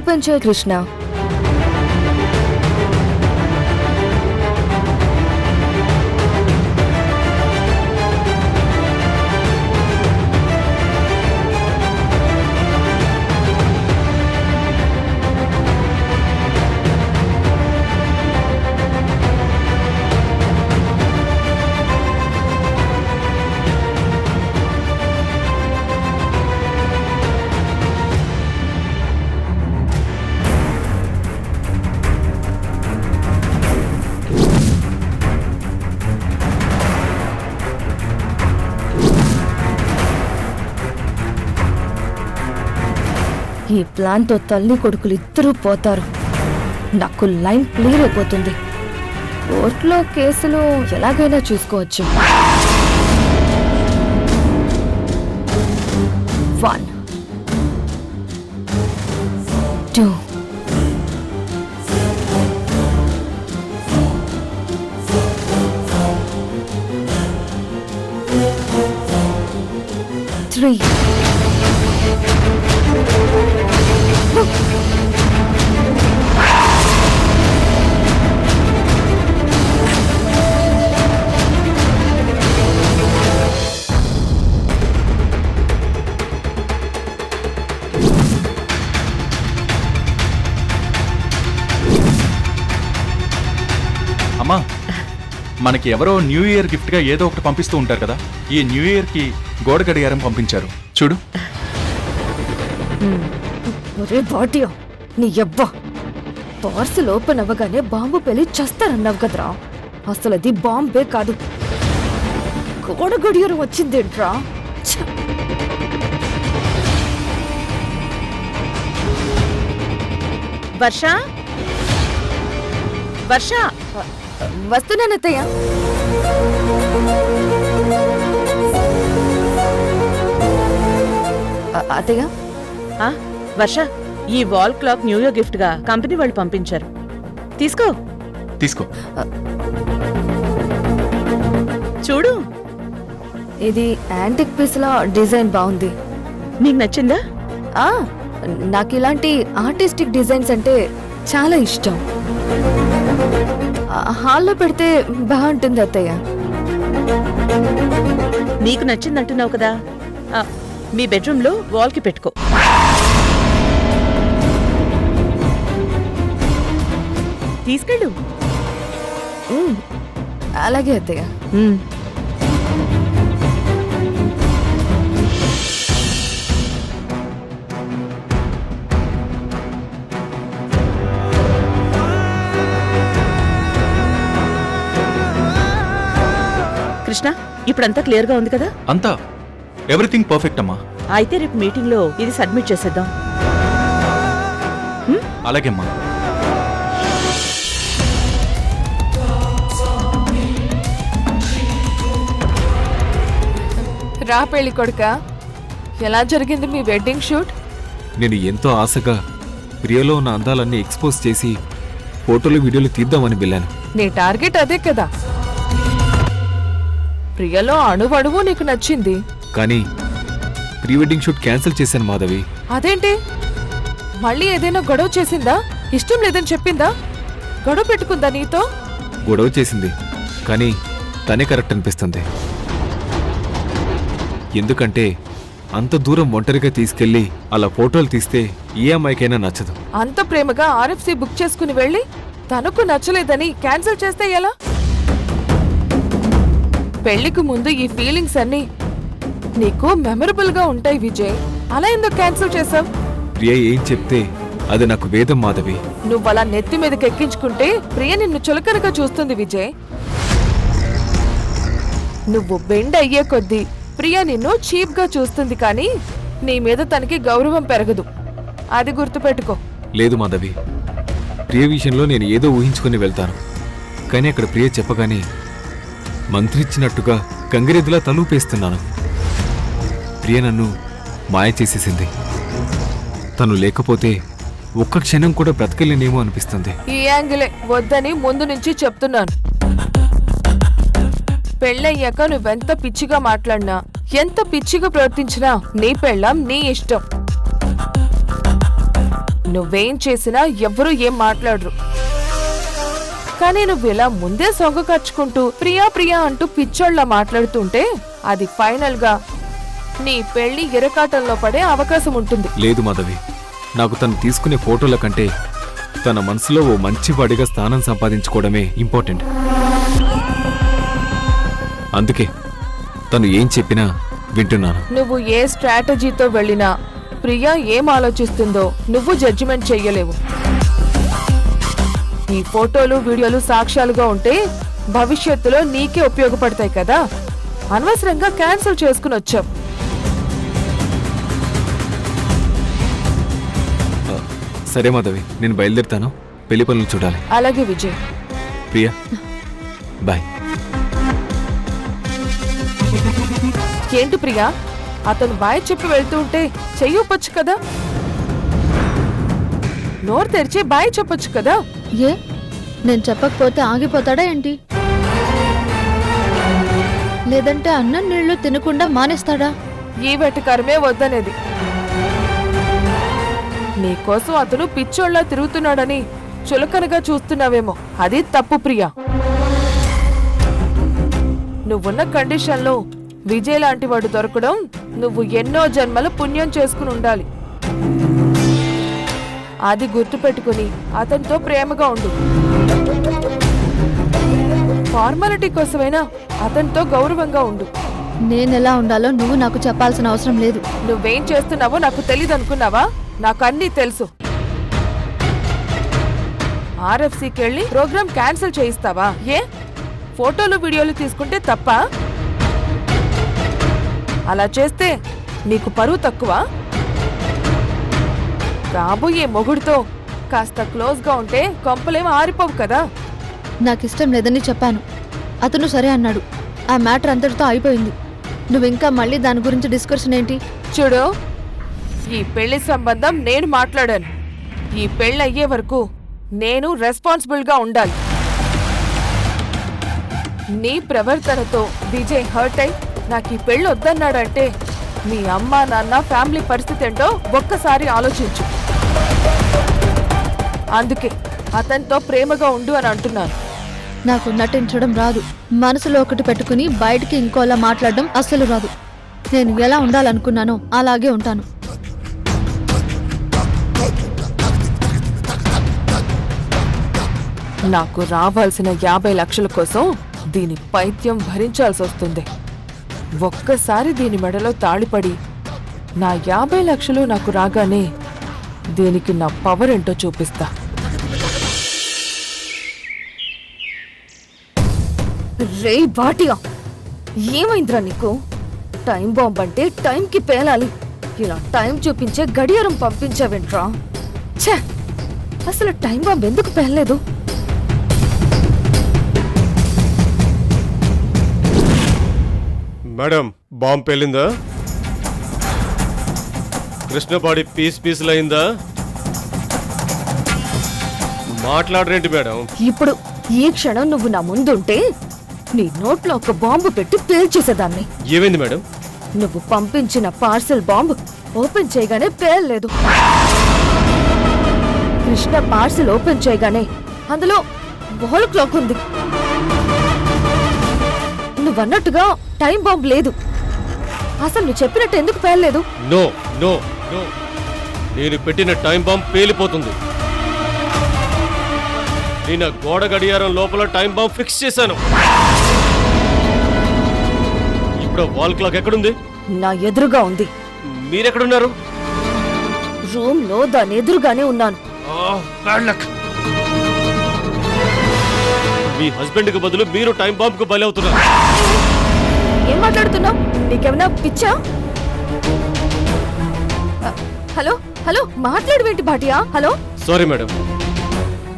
Open చేయి కృష్ణ. ఈ ప్లాన్తో తల్లి కొడుకులు ఇద్దరూ పోతారు. నాకు లైన్ క్లియర్ అయిపోతుంది. కోర్టులో కేసులు ఎలాగైనా చూసుకోవచ్చు. 1 2 3 అమ్మా, మనకి ఎవరో న్యూ ఇయర్ గిఫ్ట్ గా ఏదో ఒకటి పంపిస్తూ ఉంటారు కదా. ఈ న్యూ ఇయర్ కి గోడ గడియారం పంపించారు చూడు. ఒరే బాటియో, నీ యబ్బ పార్సల్ ఓపెన్ అవ్వగానే బాంబు పెళ్లి చేస్తారన్నావు కదరా. అసలు అది బాంబే కాదు, గోడ గడియారం వచ్చిందేంట్రా. వర్ష, వర్ష, వస్తున్నానత్తయ్య. అత్తయ్య, వర్ష, ఈ wall clock new year gift గా కంపెనీ వాళ్ళు పంపించారు. తీసుకో తీసుకో. చూడు, ఇది యాంటిక్ పీస్ లా డిజైన్ బాగుంది. నీకు నచ్చిందా? నాకు ఇలాంటి ఆర్టిస్టిక్ డిజైన్స్ అంటే చాలా ఇష్టం. హాల్లో పెడితే బాగుంటుంది అత్తయ్య. నీకు నచ్చిందంటున్నావు కదా, మీ బెడ్రూమ్ లో వాల్ కి పెట్టుకో. తీసుకెళ్ళు. అలాగే అత్తయ్య. కృష్ణ, ఇప్పుడంతా క్లియర్ గా ఉంది కదా? అంతా ఎవ్రీథింగ్ పర్ఫెక్ట్ అమ్మా. అయితే రేపు మీటింగ్ లో ఇది సబ్మిట్ చేసేద్దాం. అలాగే అమ్మా. రా పెళ్లి కొడుక, ఎలా జరిగింది మీ వెడ్డింగ్ షూట్? నేను ఎంతో ఆశగా ప్రియలో ఉన్న అందాలన్నీ ఎక్స్పోజ్ చేసి ఫోటోలు వీడియోలు తీద్దామని వెళ్ళాను. నీ టార్గెట్ అదే కదా. ప్రియలో అణువణువు నీకు నచ్చింది. కానీ ప్రీ వెడ్డింగ్ షూట్ క్యాన్సిల్ చేశాను మాధవి. అదేంటి? మళ్ళీ ఏదైనా గొడవ చేసిందా? ఇష్టం లేదని చెప్పిందా? గొడవ పెట్టుకుందా నీతో? గొడవ చేసింది, కానీ తనే కరెక్ట్ అనిపిస్తుంది. ఎందుకంటే అంత దూరం ఒంటరిగా తీసుకెళ్లి అలా ఫోటోలు తీస్తే ఏ అమ్మాయికైనా నచ్చదు. అంత ప్రేమగా RFC బుక్ చేసుకుని వెళ్ళి తనకు నచ్చలేదని క్యాన్సిల్ చేస్తే ఎలా? పెళ్లికి ముందు ఈ ఫీలింగ్స్ అన్ని నీకు మెమరబుల్ గా ఉంటాయి విజయ్. అలా ఎందుకు క్యాన్సిల్ చేసావు? ప్రియ ఏం చెప్తే అది నాకు వేదం మాధవి. నువ్వలా నెత్తి మీదకి ఎక్కించుకుంటే ప్రియ నిన్ను చులకనగా చూస్తుంది విజయ్. నువ్వు బెండ్ అయ్యే కొద్దీ ప్రియ నిన్ను చీప్ గా చూస్తుంది, కానీ నీ మీద తనకి గౌరవం పెరగదు. అది గుర్తుపెట్టుకో. లేదు మాధవి, ప్రియ విషయంలో నేను ఏదో ఊహించుకుని వెళ్తాను, కానీ అక్కడ ప్రియ చెప్పగానే మంత్రిచ్చినట్టుగా గంగిరెద్దులా తలూపేస్తున్నాను. ప్రియ నన్ను మాయ చేసేసింది. తను లేకపోతే ఒక్క క్షణం కూడా బ్రతకలేనేమో అనిపిస్తుంది. ఈ యాంగిలే వద్దని ముందు నుంచి చెప్తున్నాను. పెళ్ళయ్యాక నువ్వెంత పిచ్చిగా మాట్లాడినా, ఎంత పిచ్చిగా ప్రవర్తించినా నీ పెళ్ళాం నీ ఇష్టం. నువ్వేం చేసినా ఎవ్వరూ ఏం మాట్లాడరు. కానీ నువ్విలా ముందే సొంగ ఖర్చుకుంటూ ప్రియా ప్రియా అంటూ పిచ్చోళ్ళ మాట్లాడుతుంటే అది ఫైనల్ గా నీ పెళ్లి ఇరకాటంలో పడే అవకాశం ఉంటుంది. లేదు మాధవి, నాకు తను తీసుకునే ఫోటోల కంటే తన మనసులో ఓ మంచివాడిగా స్థానం సంపాదించుకోవడమే ఇంపార్టెంట్. అందుకే తను ఏం చెప్పినా వింటున్నాను. నువ్వు ఏ స్ట్రాటజీతో వెళ్ళినా ప్రియా ఏం ఆలోచిస్తుందో నువ్వు జడ్జిమెంట్ చెయ్యలేవు. ఈ ఫోటోలు వీడియోలు సాక్ష్యాలుగా ఉంటే భవిష్యత్తులో నీకే ఉపయోగపడతాయి కదా. అనవసరంగా క్యాన్సిల్ చేసుకుని వచ్చావు. సరే మాధవి, నేను బయలుదేరుతాను. పెళ్లి పనులు చూడాలి. అలాగే విజయ్. ప్రియా బాయ్. ఏంటి ప్రియా, అతను బాయ్ చెప్పి వెళ్తూ ఉంటే చెయ్యొచ్చు కదా. నోరు తెరిచి బాయ్ చెప్పొచ్చు కదా. ఏ నేను చెప్పకపోతే ఆగిపోతాడా ఏంటి? లేదంటే అన్నం నీళ్లు తినకుండా మానేస్తాడా? ఈ వెటకారమే వద్దనేది. నీకోసం అతను పిచ్చోళ్ళ తిరుగుతున్నాడని చులకనగా చూస్తున్నావేమో. అది తప్పు ప్రియా. నువ్వున్న కండిషన్లో విజయ్ లాంటి వాడు దొరకడం నువ్వు ఎన్నో జన్మల పుణ్యం చేసుకుని ఉండాలి. అది గుర్తుపెట్టుకుని అతనితో ప్రేమగా ఉండు. ఫార్మాలిటీ కోసమైనా అతనితో గౌరవంగా ఉండు. నేనెలా ఉండాలో నువ్వు నాకు చెప్పాల్సిన అవసరం లేదు. నువ్వేం చేస్తున్నావో నాకు తెలీదు అనుకున్నావా? నాకు అన్నీ తెలుసు. RFCకి వెళ్ళి ప్రోగ్రామ్ క్యాన్సిల్ చేయిస్తావా? ఏ ఫోటోలు వీడియోలు తీసుకుంటే తప్ప? అలా చేస్తే నీకు పరువు తక్కువ? కాబోయే మొగుడితో కాస్త క్లోజ్గా ఉంటే కొంపలేం ఆరిపోవు కదా. నాకిష్టం లేదని చెప్పాను. అతను సరే అన్నాడు. ఆ మ్యాటర్ అంతటితో అయిపోయింది. నువ్వింకా మళ్ళీ దాని గురించి డిస్కషన్ ఏంటి? చూడు, ఈ పెళ్లి సంబంధం నేను మాట్లాడాను. ఈ పెళ్లి అయ్యే వరకు నేను రెస్పాన్సిబుల్గా ఉండాలి. నీ ప్రవర్తనతో విజయ్ హర్ట్ అయి నాకు ఈ పెళ్లి వద్దన్నాడంటే మీ అమ్మ నాన్న ఫ్యామిలీ పరిస్థితి ఏంటో ఒక్కసారి ఆలోచించు. అందుకే అతనితో ప్రేమగా ఉండు అని అంటున్నాను. నాకు నటించడం రాదు. మనసులో ఒకటి పెట్టుకుని బయటికి ఇంకోలా మాట్లాడడం అస్సలు రాదు. నేను ఎలా ఉండాలనుకున్నానో అలాగే ఉంటాను. నాకు రావాల్సిన 50 లక్షల కోసం దీని పైత్యం భరించాల్సి వస్తుంది. ఒక్కసారి దీని మెడలో తాళిపడి నా 50 లక్షలు నాకు రాగానే దీనికి నా పవర్ ఏంటో చూపిస్తా. రే బాటియా, ఏమైందిరా నీకు? టైం బాంబ్ అంటే టైంకి పేలాలి. ఇలా టైం చూపించే గడియారం పంపించావేంట్రా? ఛే, అసలు టైం బాంబ్ ఎందుకు పేలలేదు? మేడం, బాంబు పేలిందా? కృష్ణపాడి పీసులైందా? మాట్లాడరేంటి మేడం? ఇప్పుడు ఈ క్షణం నువ్వు నా ముందుంటే నీ నోట్లో ఒక బాంబు పెట్టి పేల్చేసేదాన్ని. ఏమైంది మేడం? నువ్వు పంపించిన పార్సెల్ బాంబు ఓపెన్ చేయగానే పేలలేదు. కృష్ణ పార్సెల్ ఓపెన్ చేయగానే అందులో వాల్ క్లాక్ ఉంది. నువ్వన్నట్టుగా టైం బాంబ్ లేదు. అసలు నువ్వు చెప్పినట్టు ఎందుకు పేలలేదు? నో నో నో, నేను పెట్టిన టైం బాంబ్ పేలిపోతుంది. నేను గోడ గడియారం లోపల టైం బాంబ్ ఫిక్స్ చేశాను. ఇప్పుడు వాల్ క్లాక్ ఎక్కడుంది? నా ఎదురుగా ఉంది. మీరెక్కడున్నారు? రూమ్ లో దాని ఎదురుగానే ఉన్నాను. Bad luck. మీ హస్బెండ్ కి బదులు మీరు టైం బాంబ్ కు బలి అవుతున్నారు. ఏం మాట్లాడుతున్నావు? నీకేమైనా పిచ్చా? హలో హలో, మాట్లాడవేంటి భాటియా? హలో. సారీ మేడం,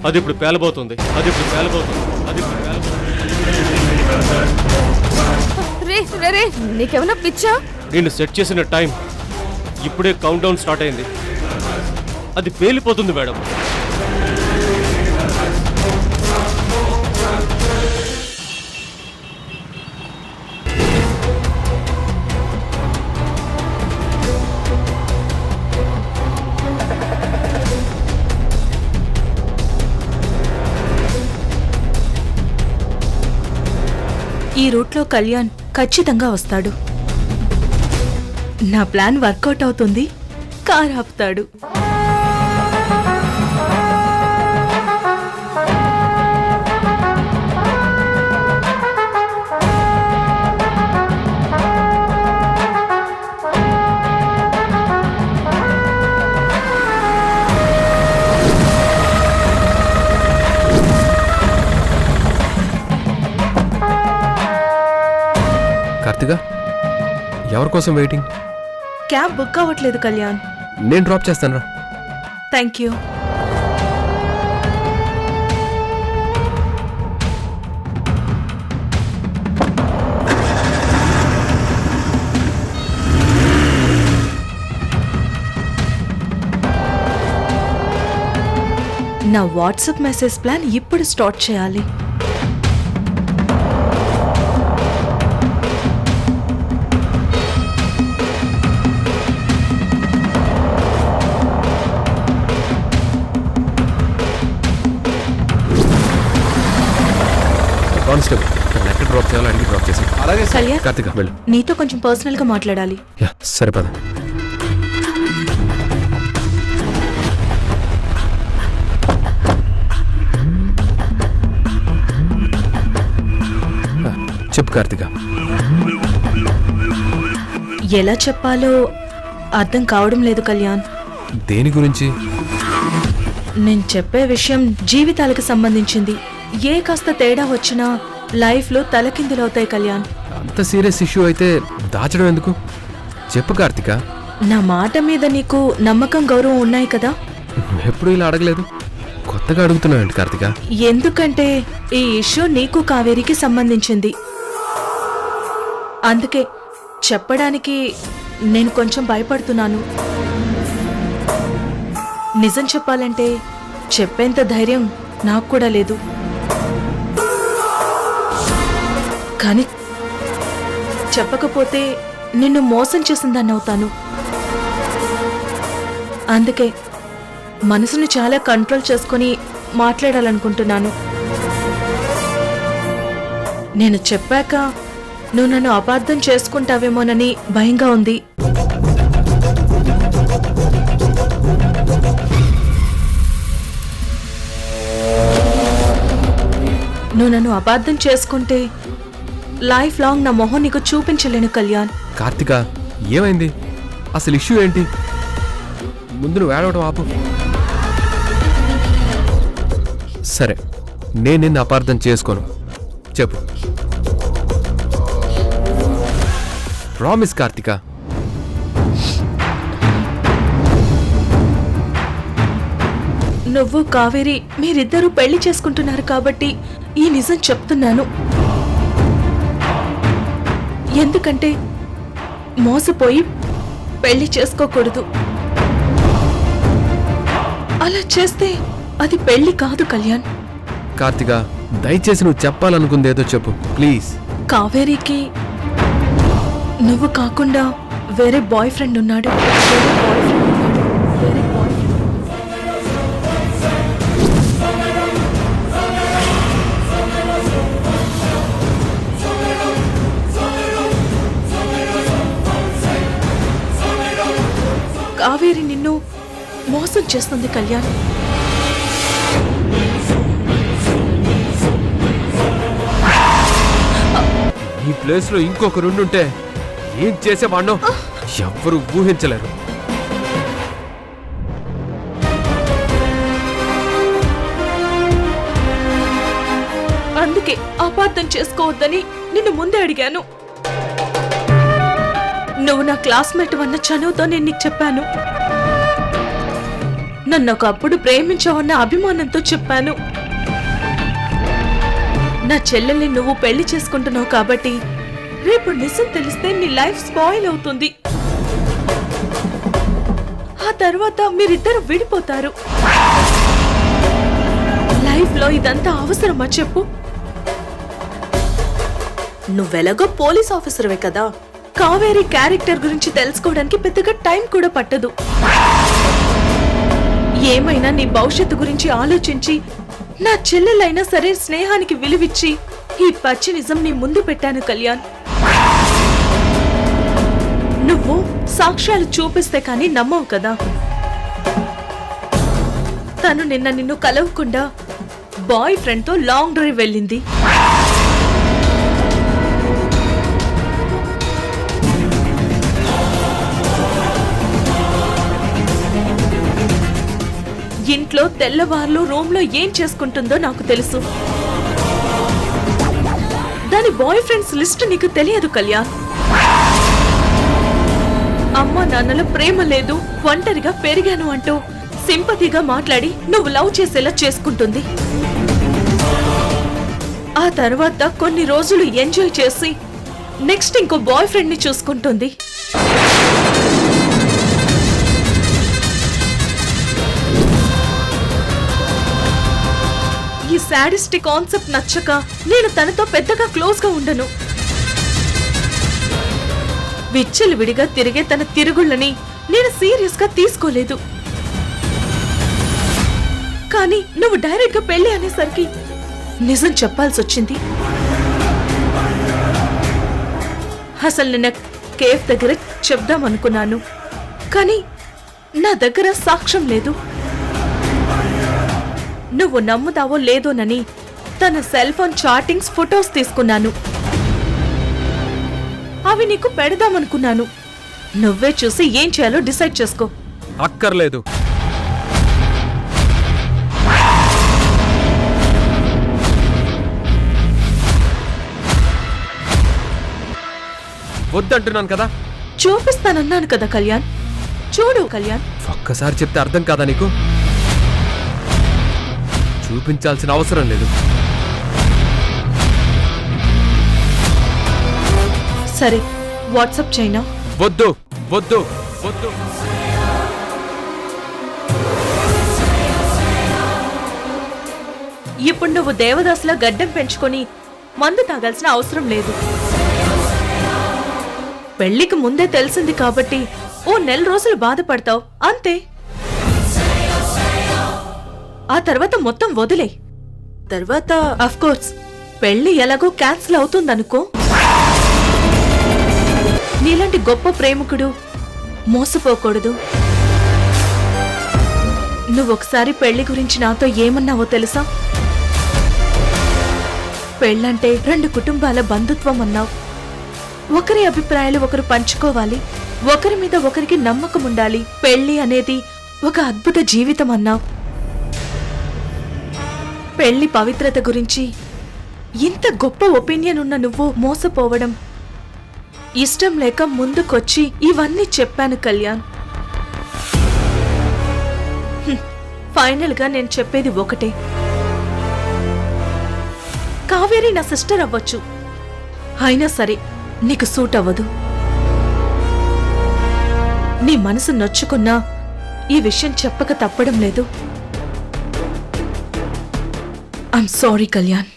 అది ఇప్పుడు పేలబోతుంది. రే రే రే, నీకేమైనా పిచ్చా? నేను సెట్ చేసిన టైం ఇప్పుడే కౌంట్ డౌన్ స్టార్ట్ అయింది. అది పేలిపోతుంది మేడం. ఈ రూట్లో కళ్యాణ్ ఖచ్చితంగా వస్తాడు. నా ప్లాన్ వర్కౌట్ అవుతుంది. కార్ ఆపుతాడు. కార్తిక, ఎవరి కోసం వెయిటింగ్? క్యాబ్ బుక్ అవ్వట్లేదు కళ్యాణ్. నేను డ్రాప్ చేస్తాను రా. Thank you. నా వాట్సాప్ మెసేజ్ ప్లాన్ ఇప్పుడు స్టార్ట్ చేయాలి. కానిస్టేబుల్, ఎక్కడ డ్రాప్ చేయాలో అడిగి డ్రాప్ చేసి. కళ్యాణ్, కార్తిక వెళ్ళు. నీతో కొంచెం పర్సనల్ గా మాట్లాడాలి. యా, సరే పద. చెప్పు కార్తిక. ఎలా చెప్పాలో అర్థం కావడం లేదు కళ్యాణ్. దేని గురించి? నేను చెప్పే విషయం జీవితాలకు సంబంధించింది. ఏ కాస్త తేడా వచ్చినా లైఫ్లో తలకిందులవుతాయి కళ్యాణ్. అంత సీరియస్ ఇష్యూ అయితే దాచడం ఎందుకు? చెప్పు కార్తిక. నా మాట మీద నీకు నమ్మకం, గౌరవం ఉన్నాయి కదా? ఎప్పుడు ఇలా అడగలేదు, కొత్తగా అడుగుతున్నావు కార్తిక? ఎందుకంటే ఈ ఇష్యూ నీకు కావేరికి సంబంధించింది. అందుకే చెప్పడానికి నేను కొంచెం భయపడుతున్నాను. నిజం చెప్పాలంటే చెప్పేంత ధైర్యం నాకు కూడా లేదు. కానీ చెప్పకపోతే నిన్ను మోసం చేసిందాన్ని అవుతాను. అందుకే మనసును చాలా కంట్రోల్ చేసుకొని మాట్లాడాలనుకుంటున్నాను. నేను చెప్పాక నువ్వు నన్ను అపార్థం చేసుకుంటావేమోనని భయంగా ఉంది. నువ్వు నన్ను అపార్థం చేసుకుంటే లైఫ్ లాంగ్ నా మొహం నీకు చూపించలేను కళ్యాణ్. కార్తిక, ఏమైంది? అసలు ఇష్యూ ఏంటి? ముందు నువ్వు ఏడవడం ఆపు. సరే, నేను నిన్ను అపార్థం చేసుకోను. చెప్పు. ప్రామిస్ కార్తిక. నువ్వు కావేరి మీరిద్దరూ పెళ్లి చేసుకుంటున్నారు కాబట్టి ఈ నిజం చెప్తున్నాను. ఎందుకంటే మోసపోయి పెళ్లి చేసుకోకూడదు. అలా చేస్తే అది పెళ్లి కాదు కళ్యాణ్. కార్తిక, దయచేసి నువ్వు చెప్పాలనుకుందేదో చెప్పు ప్లీజ్. కావేరికి నువ్వు కాకుండా వేరే బాయ్ ఫ్రెండ్ ఉన్నాడు. కావేరి నిన్ను మోసం చేస్తుంది కళ్యాణ్. ఈ ప్లేస్ లో ఇంకొక రెండుంటే ఏం చేసేవాణ్ణో ఎవ్వరూ ఊహించలేరు. అందుకే అపార్థం చేసుకోవద్దని నిన్ను ముందే అడిగాను. నువ్వు నా క్లాస్మేట్ అన్న చనువుతో నేను నీకు చెప్పాను. నన్ను ఒకప్పుడు ప్రేమించావన్న అభిమానంతో చెప్పాను. నా చెల్లెల్ని నువ్వు పెళ్లి చేసుకుంటున్నావు కాబట్టి రేపు నిజం తెలిస్తే నీ లైఫ్ స్పాయిల్ అవుతుంది. ఆ తర్వాత మీరిద్దరు విడిపోతారు. లైఫ్ లో ఇదంతా అవసరమా చెప్పు? నువ్వెలాగో పోలీస్ ఆఫీసర్వే కదా, కావేరి క్యారెక్టర్ గురించి తెలుసుకోవడానికి పెద్దగా టైం కూడా పట్టదు. ఏమైనా నీ భవిష్యత్తు గురించి ఆలోచించి నా చెల్లెలైనా సరే స్నేహానికి విలువిచ్చి ఈ పచ్చి నిజం నీ ముందు పెట్టాను కళ్యాణ్. నువ్వు సాక్ష్యాలు చూపిస్తే కానీ నమ్మవు కదా. తను నిన్ను కలవకుండా బాయ్ ఫ్రెండ్ తో లాంగ్ డ్రైవ్ వెళ్ళింది. ఇంట్లో తెల్లవార్లు రూమ్ లో ఏం చేసుకుంటుందో నాకు తెలుసు. దాని బాయ్ ఫ్రెండ్స్ లిస్ట్ నీకు తెలియదు కళ్యాణ్. అమ్మ నాన్నల ప్రేమ లేదు, ఒంటరిగా పెరిగాను అంటూ సింపతిగా మాట్లాడి నువ్వు లవ్ చేసేలా చేసుకుంటుంది. ఆ తర్వాత కొన్ని రోజులు ఎంజాయ్ చేసి నెక్స్ట్ ఇంకో బాయ్ ఫ్రెండ్ ని చూసుకుంటుంది. ఈ సాడిస్టిక్ కాన్సెప్ట్ నచ్చక నేను తనతో పెద్దగా క్లోజ్ గా ఉండను. విచ్చలు విడిగా తిరిగే తన తిరుగుళ్ళని నేను సీరియస్ గా తీసుకోలేదు. కానీ నువ్వు డైరెక్ట్ గా పెళ్లి అనేసరికి నిజం చెప్పాల్సి వచ్చింది. అసలు నిన్న కేఫ్ దగ్గర చెప్దామనుకున్నాను, కానీ నా దగ్గర సాక్ష్యం లేదు. నువ్వు నమ్ముతావో లేదోనని తన సెల్ ఫోన్ చాటింగ్స్ ఫొటోస్ తీసుకున్నాను. అవి నీకు పెడదామనుకున్నాను. నువ్వే చూసి ఏం చేయాలో డిసైడ్ చేసుకో. అక్కర్లేదు. వద్దంటున్నాను కదా. చూపిస్తానన్నాను కదా కళ్యాణ్. చూడు కళ్యాణ్. ఒక్కసారి చెప్తే అర్థం కాదా నీకు? చూపించాల్సిన అవసరం లేదు. సరే, వాట్సాప్ చేయనా? వద్దు వద్దు వద్దు. ఇప్పుడు నువ్వు దేవదాసులా గడ్డం పెంచుకొని మందు తాగాల్సిన అవసరం లేదు. పెళ్లికి ముందే తెలిసింది కాబట్టి ఓ 4 రోజులు బాధపడతావు అంతే. ఆ తర్వాత మొత్తం వదిలే. తర్వాత అఫ్కోర్స్ పెళ్లి ఎలాగో క్యాన్సిల్ అవుతుందనుకో. నీలాంటి గొప్ప ప్రేమికుడు మోసపోకూడదు. నువ్వొకసారి పెళ్లి గురించి నాతో ఏమన్నావో తెలుసా? పెళ్ళంటే 2 కుటుంబాల బంధుత్వం అన్నావు. ఒకరి అభిప్రాయాలు ఒకరు పంచుకోవాలి, ఒకరి మీద ఒకరికి నమ్మకం ఉండాలి. పెళ్లి అనేది ఒక అద్భుత జీవితం అన్నావు. పెళ్లి పవిత్రత గురించి ఇంత గొప్ప ఒపీనియన్ ఉన్న నువ్వు మోసపోవడం ఇష్టం లేక ముందుకొచ్చి ఇవన్నీ చెప్పాను కళ్యాణ్. ఫైనల్ గా నేను చెప్పేది ఒకటే. కావేరి నా సిస్టర్ అవ్వచ్చు, అయినా సరే నీకు సూట్ అవ్వదు. నీ మనసు నొచ్చుకున్నా ఈ విషయం చెప్పక తప్పడం లేదు. I'm sorry Kalyan.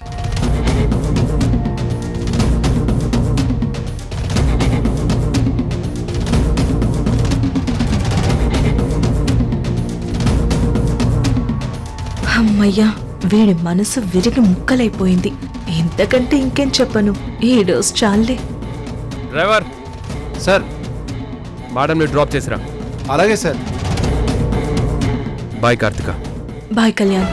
అమ్మయ్యా, వీడి మనసు విరిగి ముక్కలైపోయింది. ఇంతకంటే ఇంకేం చెప్పను. ఈ డోస్ చాలే. Driver sir. మేడంని డ్రాప్ చేసిరా. అలాగే sir. Bye Karthika. Bye Kalyan.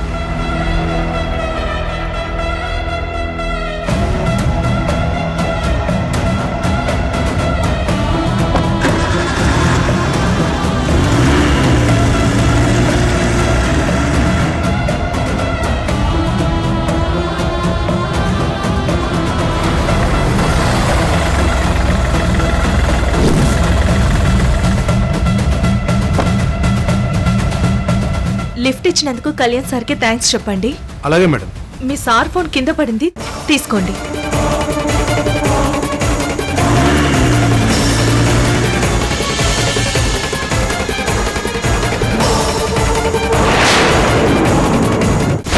Lift ఇచ్చినందుకు కళ్యాణ్ సార్కి థ్యాంక్స్ చెప్పండి. అలాగే మేడం. మీ సార్ ఫోన్ కింద పడింది, తీసుకోండి.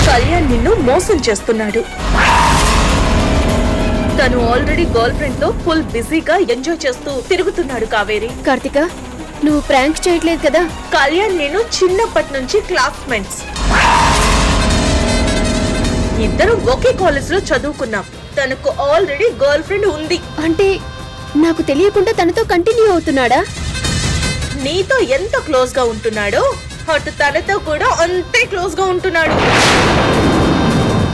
కళ్యాణ్ నిన్ను మోసం చేస్తున్నాడు. తను ఆల్రెడీ గర్ల్ ఫ్రెండ్ తో ఫుల్ బిజీగా ఎంజాయ్ చేస్తూ తిరుగుతున్నాడు. కావేరి, కార్తిక, నువ్వు ప్రాంక్ చేయట్లేదు కదా? కళ్యాణ్ నేను చిన్నప్పటి నుంచి క్లాస్మేట్స్. ఇద్దరు ఒకే కాలేజ్ లో చదువుకున్నాం. తనకు ఆల్రెడీ గర్ల్ ఫ్రెండ్ ఉంది. అంటే నాకు తెలియకుండా తనతో కంటిన్యూ అవుతున్నాడా? నీతో ఎంత క్లోజ్ గా ఉంటున్నాడో అటు తనతో కూడా అంతే క్లోజ్ గా ఉంటున్నాడు.